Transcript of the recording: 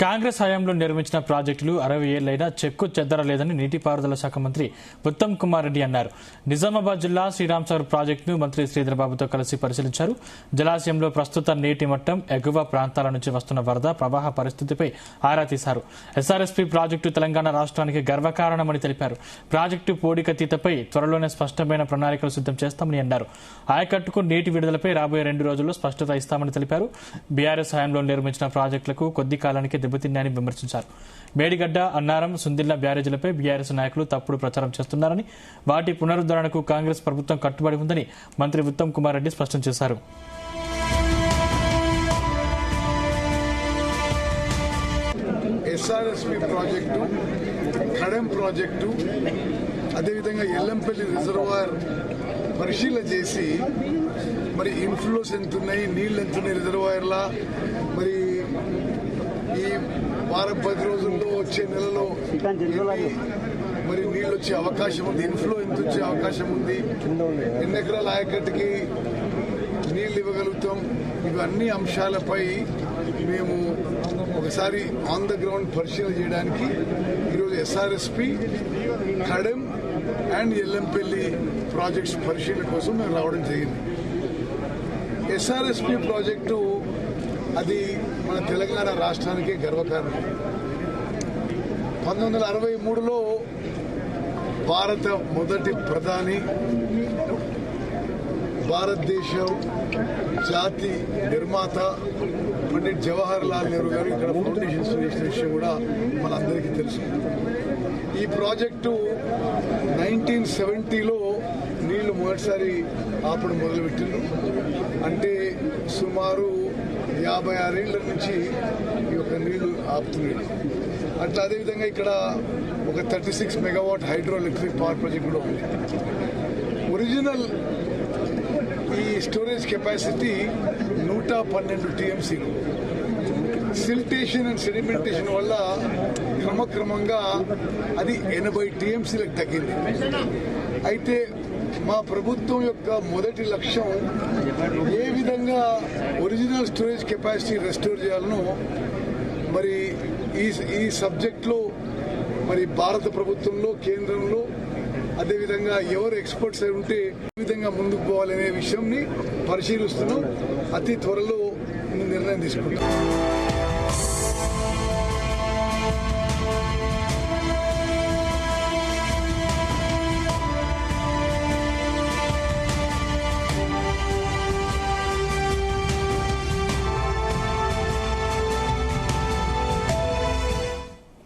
కాంగ్రెస్ హయాంలో నిర్మించిన ప్రాజెక్టులు 60 ఏళ్లైనా చెక్కు చెదరలేదని నీటిపారుదల శాఖ మంత్రి ఉత్తమ్ కుమార్ రెడ్డి అన్నారు. నిజామాబాద్ జిల్లా శ్రీరాంసాగర్ ప్రాజెక్టును మంత్రి శ్రీధర్బాబుతో కలిసి పరిశీలించారు. జలాశయంలో ప్రస్తుత నీటి మట్టం, ఎగువ ప్రాంతాల నుంచి వస్తున్న వరద ప్రవాహ పరిస్థితిపై ఆరా తీశారు. ఎస్ఆర్ఎస్పీ ప్రాజెక్టు తెలంగాణ రాష్ట్రానికి గర్వకారణమని తెలిపారు. ప్రాజెక్టు పూడికతీతపై త్వరలోనే స్పష్టమైన ప్రణాళికలు సిద్ధం చేస్తామని అన్నారు. ఆయకట్టుకు నీటి విడుదలపై రాబోయే 2 రోజుల్లో స్పష్టత ఇస్తామని తెలిపారు. బీఆర్ఎస్ హయాంలో నిర్మించిన ప్రాజెక్టులకు కొద్ది కాలానికి దెబ్బతిన్నాయని విమర్శించారు. మేడిగడ్డ, అన్నారం, సుందిళ్ల బ్యారేజీలపై బీఆర్ఎస్ నాయకులు తప్పుడు ప్రచారం చేస్తున్నారని, వాటి పునరుద్ధరణకు కాంగ్రెస్ ప్రభుత్వం కట్టుబడి ఉందని మంత్రి ఉత్తమ్ కుమార్ రెడ్డి స్పష్టం చేశారు. ఎస్ఆర్ఎస్పీ ప్రాజెక్టు, ఖడెం ప్రాజెక్టు, అదేవిధంగా ఎల్లంపల్లి రిజర్వాయర్ పరిశీలన చేసి మరి ఇన్ఫ్లోస్ ఎంతున్నాయి, నీళ్లు ఎంతున్నాయి రిజర్వాయర్లా, మరి ఈ వారం 10 రోజుల్లో వచ్చే నెలలో మరి నీళ్ళు వచ్చే అవకాశం ఉంది, ఇన్ఫ్లో ఎంత వచ్చే అవకాశం ఉంది, ఎన్ని ఎకరాల ఆయకట్టుకి నీళ్లు ఇవ్వగలుగుతాం, ఇవన్నీ అంశాలపై మేము ఒకసారి ఆన్ ద గ్రౌండ్ పరిశీలన చేయడానికి ఈరోజు ఎస్ఆర్ఎస్పీ, ఖడెం అండ్ ఎల్లంపల్లి ప్రాజెక్ట్స్ పరిశీలన కోసం మేము రావడం జరిగింది. ఎస్ఆర్ఎస్పీ ప్రాజెక్టు అది మన తెలంగాణ రాష్ట్రానికే గర్వకారణం. 1963లో భారత మొదటి ప్రధాని, భారతదేశం జాతి నిర్మాత పండిట్ జవహర్ లాల్ నెహ్రూ గారు ఇక్కడ ఫౌండేషన్ చేసిన విషయం కూడా మనందరికీ తెలుసు. ఈ ప్రాజెక్టు 1970లో నీళ్లు మొదటిసారి ఆపడం మొదలుపెట్టిండ్రు. అంటే సుమారు 56 ఏళ్ల నుంచి ఈ యొక్క నీళ్లు ఆపుతున్నాయి. అట్లా అదేవిధంగా ఇక్కడ ఒక 36 megawatt hydro electric power project కూడా ఉంది. ఒరిజినల్ ఈ storage capacity 112 TMC. Siltation and sedimentation వల్ల క్రమక్రమంగా అది 80 టీఎంసీలకు తగ్గింది. అయితే మా ప్రభుత్వం యొక్క మొదటి లక్ష్యం ఏ విధంగా ఒరిజినల్ స్టోరేజ్ కెపాసిటీ రెస్టోర్ చేయాలనో మరి ఈ సబ్జెక్ట్లో మరి భారత ప్రభుత్వంలో, కేంద్రంలో, అదేవిధంగా ఎవరు ఎక్స్పర్ట్స్ అయి ఉంటే ఏ విధంగా ముందుకు పోవాలనే విషయంని పరిశీలిస్తున్నాం. అతి త్వరలో నిర్ణయం తీసుకుంటాం.